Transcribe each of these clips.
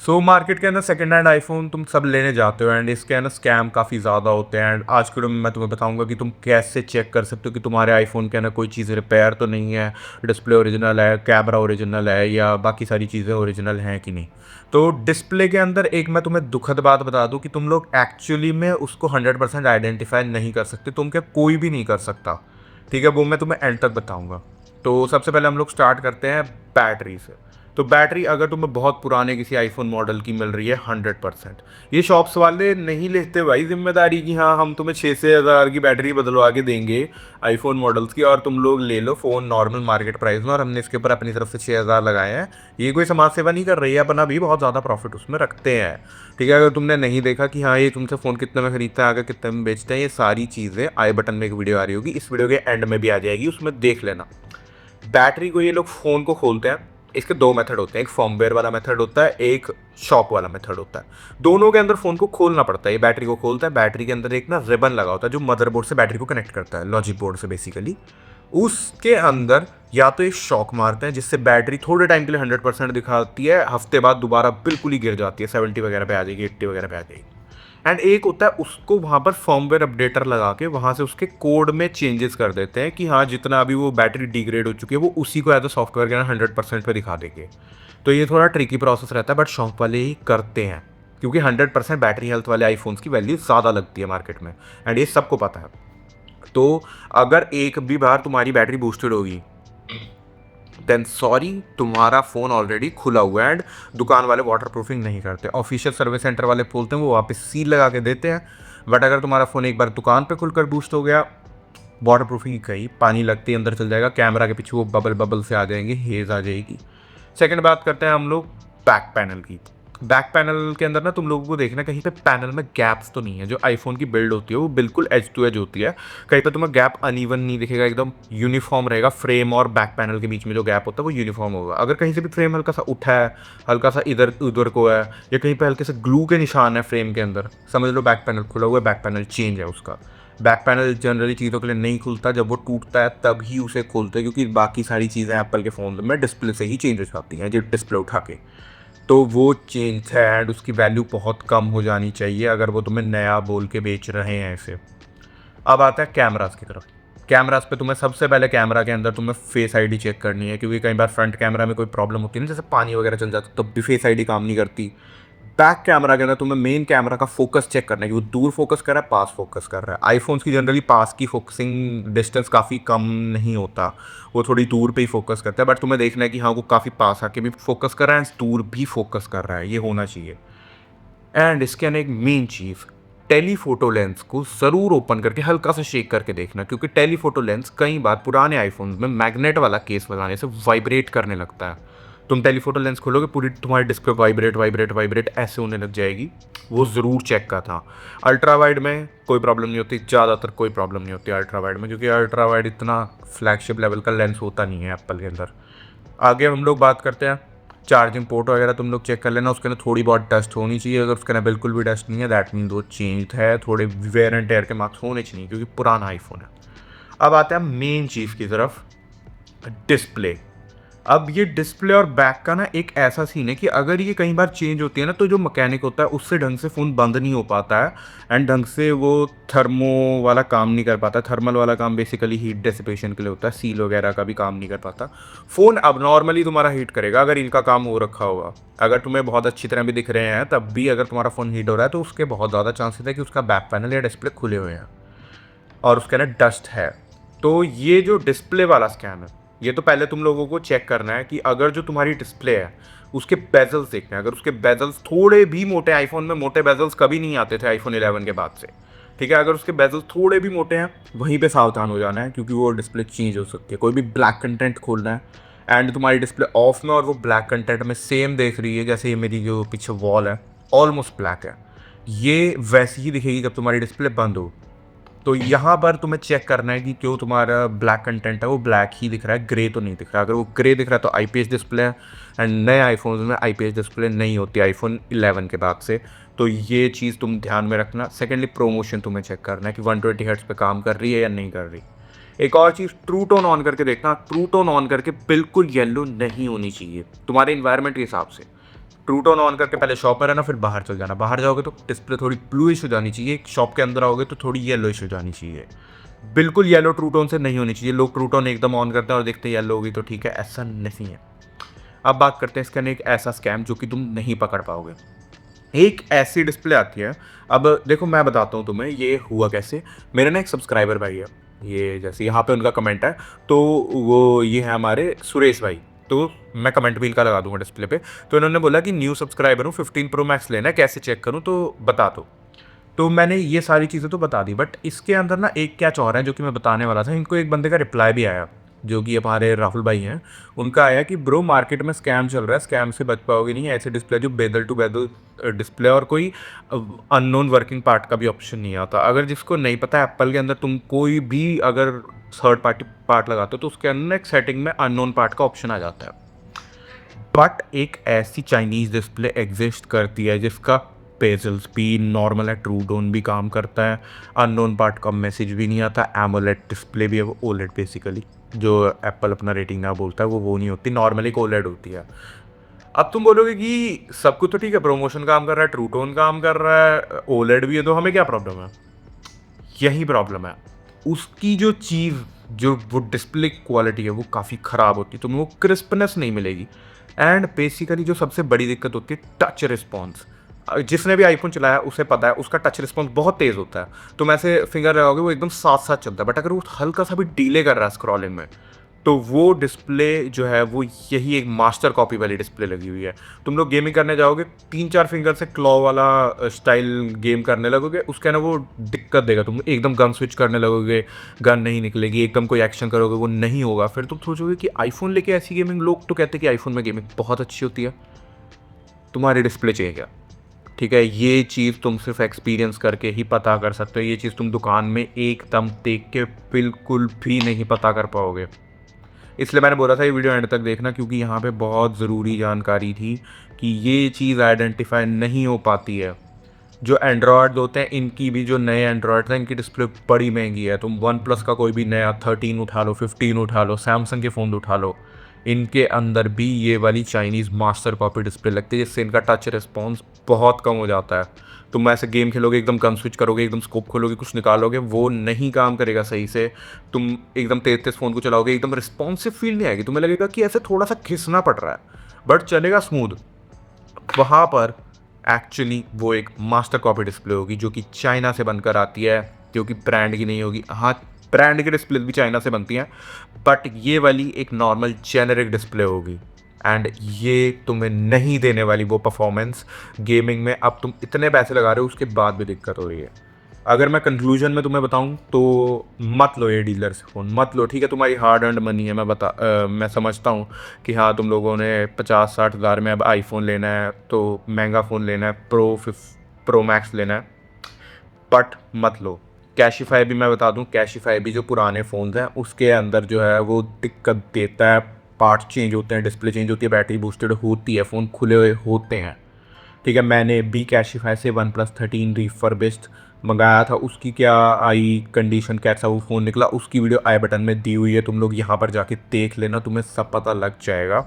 Market के अंदर second hand iPhone तुम सब लेने जाते हो एंड इसके है ना स्कैम काफ़ी ज़्यादा होते हैं एंड आज के वीडियो में मैं तुम्हें बताऊंगा कि तुम कैसे चेक कर सकते हो कि तुम्हारे आईफ़ोन के अंदर कोई चीज़ रिपेयर तो नहीं है, डिस्प्ले ओरिजिनल है, कैमरा ओरिजिनल है या बाकी सारी चीज़ें ओरिजिनल हैं कि नहीं। तो डिस्प्ले के अंदर एक मैं तुम्हें दुखद बात बता दूं कि तुम लोग एक्चुअली में उसको 100% आइडेंटिफाई नहीं कर सकते, तुम क्या कोई भी नहीं कर सकता। ठीक है, वो मैं तुम्हें एंड तक बताऊंगा। तो सबसे पहले हम लोग स्टार्ट करते हैं बैटरी से। तो बैटरी अगर तुम्हें बहुत पुराने किसी आईफोन मॉडल की मिल रही है 100%, ये शॉप्स वाले नहीं लेते भाई जिम्मेदारी कि हाँ हम तुम्हें 6 से 1000 की बैटरी बदलवा के देंगे आईफोन मॉडल्स की और तुम लोग ले लो फ़ोन नॉर्मल मार्केट प्राइस में और हमने इसके ऊपर अपनी तरफ से 6000 लगाए हैं। ये कोई समाज सेवा नहीं कर रही है, अपना भी बहुत ज़्यादा प्रॉफिट उसमें रखते हैं। ठीक है, अगर तुमने नहीं देखा कि हाँ ये तुमसे फ़ोन कितने में खरीदता है, आगे कितने में बेचते हैं, ये सारी चीज़ें आई बटन में एक वीडियो आ रही होगी, इस वीडियो के एंड में भी आ जाएगी, उसमें देख लेना। बैटरी को ये लोग फ़ोन को खोलते हैं। इसके दो मेथड होते हैं, एक फर्मवेयर वाला मेथड होता है, एक शॉप वाला मेथड होता है। दोनों के अंदर फ़ोन को खोलना पड़ता है। ये बैटरी को खोलता है, बैटरी के अंदर एक ना रिबन लगा होता है जो मदरबोर्ड से बैटरी को कनेक्ट करता है, लॉजिक बोर्ड से बेसिकली। उसके अंदर या तो एक शॉक मारते हैं जिससे बैटरी थोड़े टाइम के लिए 100% दिखाती है, हफ्ते बाद दोबारा बिल्कुल ही गिर जाती है, 70 वगैरह पे आ जाएगी, 80 वगैरह पे आ जाएगी। एंड एक होता है उसको वहाँ पर फर्मवेयर अपडेटर लगा के वहाँ से उसके कोड में चेंजेस कर देते हैं कि हाँ जितना अभी वो बैटरी डिग्रेड हो चुकी है वो उसी को एज अ सॉफ्टवेयर के ना 100% पे दिखा देंगे। तो ये थोड़ा ट्रिकी प्रोसेस रहता है बट शॉप वाले ही करते हैं क्योंकि 100% बैटरी हेल्थ वाले आईफोन्स की वैल्यू ज़्यादा लगती है मार्केट में एंड ये सबको पता है। तो अगर एक भी बार तुम्हारी बैटरी बूस्टेड होगी देन सॉरी, तुम्हारा फ़ोन ऑलरेडी खुला हुआ है एंड दुकान वाले वाटर प्रूफिंग नहीं करते। ऑफिशियल सर्विस सेंटर वाले बोलते हैं वो वापस सील लगा के देते हैं। बट अगर तुम्हारा फ़ोन एक बार दुकान पे खुलकर बूस्ट हो गया, वाटर प्रूफिंग गई, पानी लगते ही अंदर चल जाएगा, कैमरा के पीछे वो बबल बबल से आ जाएंगे, हेज आ जाएगी। सेकंड बात करते हैं हम लोग बैक पैनल की। बैक पैनल के अंदर ना तुम लोगों को देखना कहीं पे पैनल में गैप्स तो नहीं है। जो आईफोन की बिल्ड होती है वो बिल्कुल एज टू एज होती है, कहीं पे तुम्हें गैप अनइवन नहीं दिखेगा, एकदम यूनिफॉर्म रहेगा। फ्रेम और बैक पैनल के बीच में जो गैप होता है वो यूनिफॉर्म होगा। अगर कहीं से भी फ्रेम हल्का सा उठा है, हल्का सा इधर उधर को है या कहीं पे हल्के से ग्लू के निशान है फ्रेम के अंदर, समझ लो बैक पैनल खुला हुआ है, बैक पैनल चेंज है उसका। बैक पैनल जनरली चीज़ों के लिए नहीं खुलता, जब वो टूटता है तब ही उसे खोलते हैं क्योंकि बाकी सारी चीज़ें एप्पल के फ़ोन में डिस्प्ले से ही चेंज हो जाती हैं, जो डिस्प्ले उठा के। तो वो चेंज है एंड उसकी वैल्यू बहुत कम हो जानी चाहिए अगर वो तुम्हें नया बोल के बेच रहे हैं ऐसे। अब आता है कैमरास की तरफ। कैमरास पे तुम्हें सबसे पहले कैमरा के अंदर तुम्हें फेस आईडी चेक करनी है क्योंकि कई बार फ्रंट कैमरा में कोई प्रॉब्लम होती है ना, जैसे पानी वगैरह चल जाता है तब भी फेस आईडी काम नहीं करती। बैक कैमरा के अंदर तुम्हें मेन कैमरा का फोकस चेक करना है कि वो दूर फोकस कर रहा है, पास फोकस कर रहा है। आईफोन्स की जनरली पास की फोकसिंग डिस्टेंस काफ़ी कम नहीं होता, वो थोड़ी दूर पे ही फोकस करता है। बट तुम्हें देखना है कि हाँ वो काफ़ी पास आके भी फोकस कर रहा है, दूर भी फोकस कर रहा है, ये होना चाहिए। एंड इसके अंदर एक मेन चीज़, टेलीफोटो लेंस को ज़रूर ओपन करके हल्का सा शेक करके देखना क्योंकि टेलीफोटो लेंस कई बार पुराने आईफोन में मैग्नेट वाला केस लगाने से वाइब्रेट करने लगता है। तुम टेलीफोटो लेंस खोलोगे पूरी तुम्हारी डिस्प्ले वाइब्रेट वाइब्रेट वाइब्रेट ऐसे होने लग जाएगी, वो ज़रूर चेक का था। अल्ट्रा वाइड में कोई प्रॉब्लम नहीं होती, ज़्यादातर कोई प्रॉब्लम नहीं होती अल्ट्रा वाइड में क्योंकि अल्ट्रा वाइड इतना फ्लैगशिप लेवल का लेंस होता नहीं है एप्पल के अंदर। आगे हम लोग बात करते हैं चार्जिंग पोर्ट वगैरह, तुम लोग चेक कर लेना उसके अंदर थोड़ी बहुत डस्ट होनी चाहिए। अगर उसके अंदर बिल्कुल भी डस्ट नहीं है दैट मीन वो चेंज है, थोड़े वेयर एंड टेयर के मार्क्स होने चाहिए क्योंकि पुराना आईफोन है। अब आते हैं मेन चीज़ की तरफ, डिस्प्ले। अब ये डिस्प्ले और बैक का ना एक ऐसा सीन है कि अगर ये कई बार चेंज होती है ना तो जो मैकेनिक होता है उससे ढंग से फ़ोन बंद नहीं हो पाता है एंड ढंग से वो थर्मो वाला काम नहीं कर पाता। थर्मल वाला काम बेसिकली हीट डेसिपेशन के लिए होता है, सील वगैरह का भी काम नहीं कर पाता। फ़ोन अब नॉर्मली तुम्हारा हीट करेगा अगर इनका काम हो रखा होगा। अगर तुम्हें बहुत अच्छी तरह भी दिख रहे हैं तब भी अगर तुम्हारा फ़ोन हीट हो रहा है तो उसके बहुत ज़्यादा चांसेस है कि उसका बैक पैनल या डिस्प्ले खुले हुए हैं और उसके अंदर डस्ट है। तो ये जो डिस्प्ले वाला स्कैम है ये तो पहले तुम लोगों को चेक करना है कि अगर जो तुम्हारी डिस्प्ले है उसके बेजल्स देखने हैं। अगर उसके बेजल्स थोड़े भी मोटे, आईफोन में मोटे बेजल्स कभी नहीं आते थे आईफोन 11 के बाद से, ठीक है, अगर उसके बेजल्स थोड़े भी मोटे हैं वहीं पे सावधान हो जाना है क्योंकि वो डिस्प्ले चेंज हो सकती है। कोई भी ब्लैक कंटेंट खोलना है एंड तुम्हारी डिस्प्ले ऑफ में और वो ब्लैक कंटेंट में सेम देख रही है, जैसे ये मेरी जो पीछे वॉल है ऑलमोस्ट ब्लैक है, ये वैसी ही दिखेगी जब तुम्हारी डिस्प्ले बंद हो। तो यहाँ पर तुम्हें चेक करना है कि जो तुम्हारा ब्लैक कंटेंट है वो ब्लैक ही दिख रहा है, ग्रे तो नहीं दिख रहा। अगर वो ग्रे दिख रहा है तो आईपीएस डिस्प्ले है एंड नए आईफोन में आईपीएस डिस्प्ले नहीं होती आईफोन 11 के बाद से। तो ये चीज़ तुम ध्यान में रखना। सेकेंडली प्रोमोशन तुम्हें चेक करना है कि 120 हर्ट्ज पे काम कर रही है या नहीं कर रही। एक और चीज़, ट्रू टोन ऑन करके देखना। ट्रू टोन ऑन करके बिल्कुल येलो नहीं होनी चाहिए तुम्हारे इन्वायरमेंट के हिसाब से। ट्रू टोन ऑन करके पहले शॉप में रहना, फिर बाहर चल जाना। बाहर जाओगे तो डिस्प्ले थोड़ी ब्लूइश हो जानी चाहिए, शॉप के अंदर आओगे तो थोड़ी येलोइश हो जानी चाहिए। बिल्कुल येलो ट्रू टोन से नहीं होनी चाहिए। लोग ट्रू टोन एकदम ऑन करते हैं और देखते हैं येलो होगी तो ठीक है, ऐसा नहीं है। अब बात करते हैं इसका एक ऐसा स्कैम जो कि तुम नहीं पकड़ पाओगे। एक ऐसी डिस्प्ले आती है, अब देखो मैं बताता हूँ तुम्हें ये हुआ कैसे। मेरे ना एक सब्सक्राइबर भाई है, ये जैसे यहाँ पे उनका कमेंट है, तो वो ये है हमारे सुरेश भाई, तो मैं कमेंट भी इनका लगा दूंगा डिस्प्ले पे। तो इन्होंने बोला कि न्यू सब्सक्राइबर हूँ, 15 प्रो मैक्स लेना है, कैसे चेक करूँ तो बता दो। तो मैंने ये सारी चीज़ें तो बता दी, बट इसके अंदर ना एक कैच और है जो कि मैं बताने वाला था। इनको एक बंदे का रिप्लाई भी आया जो कि हमारे राहुल भाई हैं, उनका आया कि ब्रो मार्केट में स्कैम चल रहा है, स्कैम से बच पाओगे नहीं, ऐसे डिस्प्ले जो बेदल टू बेदल डिस्प्ले और कोई अननोन वर्किंग पार्ट का भी ऑप्शन नहीं आता। अगर जिसको नहीं पता, एप्पल के अंदर तुम कोई भी अगर थर्ड पार्टी पार्ट लगाते हो तो उसके अंदर एक सेटिंग में अननोन पार्ट का ऑप्शन आ जाता है। बट एक ऐसी चाइनीज़ डिस्प्ले एग्जिस्ट करती है जिसका पेजल्स भी नॉर्मल है, ट्रू टोन भी काम करता है, अननोन पार्ट का मैसेज भी नहीं आता, एमोलेड डिस्प्ले भी है, वो ओलेड बेसिकली जो एप्पल अपना रेटिंग ना बोलता है वो नहीं होती, नॉर्मली ओलेड होती है। अब तुम बोलोगे कि सब कुछ तो ठीक है, प्रमोशन काम कर रहा है, ट्रू टोन काम कर रहा है, ओलेड भी है, तो हमें क्या प्रॉब्लम है? यही प्रॉब्लम है। उसकी जो चीज़, जो वो डिस्प्ले क्वालिटी है वो काफ़ी ख़राब होती है, तुम्हें वो क्रिस्पनेस नहीं मिलेगी। एंड बेसिकली जो सबसे बड़ी दिक्कत होती है टच रिस्पॉन्स। जिसने भी आईफोन चलाया उसे पता है उसका टच रिस्पॉन्स बहुत तेज़ होता है। तुम ऐसे फिंगर लगाओगे वो एकदम साथ साथ चलता है, बट अगर वो हल्का सा भी डिले कर रहा है स्क्रॉलिंग में तो वो डिस्प्ले जो है वो यही एक मास्टर कॉपी वाली डिस्प्ले लगी हुई है। तुम लोग गेमिंग करने जाओगे, 3-4 फिंगर से क्लॉ वाला स्टाइल गेम करने लगोगे, उसके ना वो दिक्कत देगा। तुम एकदम गन स्विच करने लगोगे, गन नहीं निकलेगी, एकदम कोई एक्शन करोगे वो नहीं होगा। फिर तुम सोचोगे कि आईफोन लेके ऐसी गेमिंग, लोग तो कहते हैं कि आईफोन में गेमिंग बहुत अच्छी होती है, तुम्हारी डिस्प्ले चाहिए क्या? ठीक है, ये चीज़ तुम सिर्फ एक्सपीरियंस करके ही पता कर सकते हो। ये चीज़ तुम दुकान में एकदम देख के बिल्कुल भी नहीं पता कर पाओगे। इसलिए मैंने बोला था ये वीडियो एंड तक देखना, क्योंकि यहाँ पे बहुत ज़रूरी जानकारी थी कि ये चीज़ आइडेंटिफाई नहीं हो पाती है। जो एंड्रॉयड होते हैं, इनकी भी जो नए एंड्रॉयड हैं इनकी डिस्प्ले बड़ी महंगी है। तुम वन प्लस का कोई भी नया 13 उठा लो, 15 उठा लो, सैमसंग के फ़ोन उठा लो, इनके अंदर भी ये वाली चाइनीज़ मास्टर कॉपी डिस्प्ले लगती है, जिससे इनका टच रिस्पॉन्स बहुत कम हो जाता है। तुम ऐसे गेम खेलोगे, एकदम गन स्विच करोगे, एकदम स्कोप खोलोगे, कुछ निकालोगे, वो नहीं काम करेगा सही से। तुम एकदम तेज तेज फ़ोन को चलाओगे, एकदम रिस्पॉन्सिव फील नहीं आएगी, तुम्हें लगेगा कि ऐसे थोड़ा सा घिसना पड़ रहा है, बट चलेगा स्मूथ। वहाँ पर एक्चुअली वो एक मास्टर कॉपी डिस्प्ले होगी जो कि चाइना से बनकर आती है, जो कि ब्रांड की नहीं होगी। हाँ, ब्रांड की डिस्प्ले भी चाइना से बनती हैं, बट ये वाली एक नॉर्मल जेनेरिक डिस्प्ले होगी। एंड ये तुम्हें नहीं देने वाली वो परफॉर्मेंस गेमिंग में। अब तुम इतने पैसे लगा रहे हो उसके बाद भी दिक्कत हो रही है। अगर मैं कंक्लूजन में तुम्हें बताऊं तो मत लो ये डीलर से फ़ोन, मत लो। ठीक है, तुम्हारी हार्ड अर्न्ड मनी है, मैं समझता हूँ कि हाँ तुम लोगों ने 50-60 हज़ार में अब आईफोन लेना है, तो महंगा फ़ोन लेना है, प्रो मैक्स लेना है, बट मत लो। कैशिफाई भी मैं बता दूं, कैशिफाई भी जो पुराने फ़ोन्स हैं उसके अंदर जो है वो दिक्कत देता है। पार्ट चेंज होते हैं, डिस्प्ले चेंज होती है, बैटरी बूस्टेड होती है, फ़ोन खुले हुए होते हैं। ठीक है, मैंने भी कैशिफाई से वन प्लस 13 रिफर्बिश्ड मंगाया था, उसकी क्या आई कंडीशन, कैसा वो फ़ोन निकला, उसकी वीडियो आई बटन में दी हुई है, तुम लोग यहाँ पर जाके देख लेना, तुम्हें सब पता लग जाएगा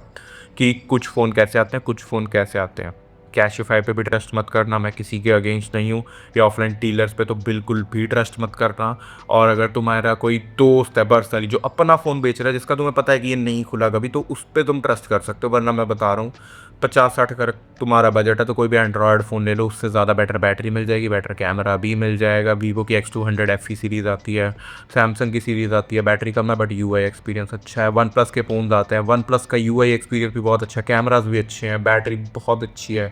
कि कुछ फ़ोन कैसे आते हैं, कुछ फ़ोन कैसे आते हैं। कैशिफाई पे भी ट्रस्ट मत करना, मैं किसी के अगेंस्ट नहीं हूँ, या ऑफलाइन डीलर्स पे तो बिल्कुल भी ट्रस्ट मत करना। और अगर तुम्हारा कोई दोस्त है पर्सनली जो अपना फ़ोन बेच रहा है, जिसका तुम्हें पता है कि ये नहीं खुला कभी, तो उस पर तुम ट्रस्ट कर सकते हो। वरना मैं बता रहा हूँ, 50-60 कर तुम्हारा बजट है तो कोई भी एंड्रॉयड फ़ोन ले लो, उससे ज़्यादा बेटर बैटरी मिल जाएगी, बेटर कैमरा भी मिल जाएगा। वीवो की X200 FE सीरीज़ आती है, सैमसंग की सीरीज़ आती है, बैटरी कम है बट यूआई एक्सपीरियंस अच्छा है। वन प्लस के फ़ोन आते हैं, वन प्लस का यूआई एक्सपीरियंस भी बहुत अच्छा है, कैमराज भी अच्छे हैं, बैटरी बहुत अच्छी है।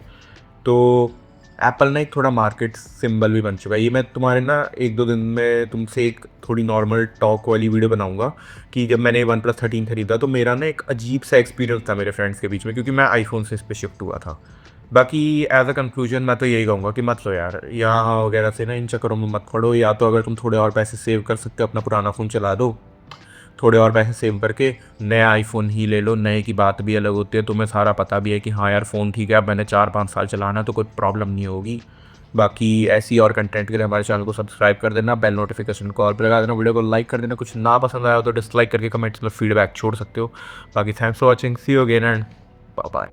तो एप्पल ना एक थोड़ा मार्केट सिंबल भी बन चुका है। ये मैं तुम्हारे ना 1-2 दिन में तुमसे एक थोड़ी नॉर्मल टॉक वाली वीडियो बनाऊंगा कि जब मैंने वन प्लस 13 खरीदा तो मेरा ना एक अजीब सा एक्सपीरियंस था मेरे फ्रेंड्स के बीच में, क्योंकि मैं आईफोन से इस पर शिफ्ट हुआ था। बाकी एज अ कंक्लूजन मैं तो यही कहूँगा कि मत लो यार, यहाँ वगैरह से ना इन चक्करों में मत पड़ो। या तो अगर तुम थोड़े और पैसे सेव कर सकते हो, अपना पुराना फ़ोन चला दो, थोड़े और पैसे सेव करके नया आईफोन ही ले लो। नए की बात भी अलग होती है, तुम्हें सारा पता भी है कि हाँ यार फ़ोन ठीक है, अब मैंने 4-5 साल चलाना तो कोई प्रॉब्लम नहीं होगी। बाकी ऐसी और कंटेंट के लिए हमारे चैनल को सब्सक्राइब कर देना, बेल नोटिफिकेशन को ऑल पर लगा देना, वीडियो को लाइक कर देना। कुछ ना पसंद आया हो तो डिसलाइक करके कमेंट्स में फीडबैक छोड़ सकते हो। बाकी thanks for watching, see you again and bye bye.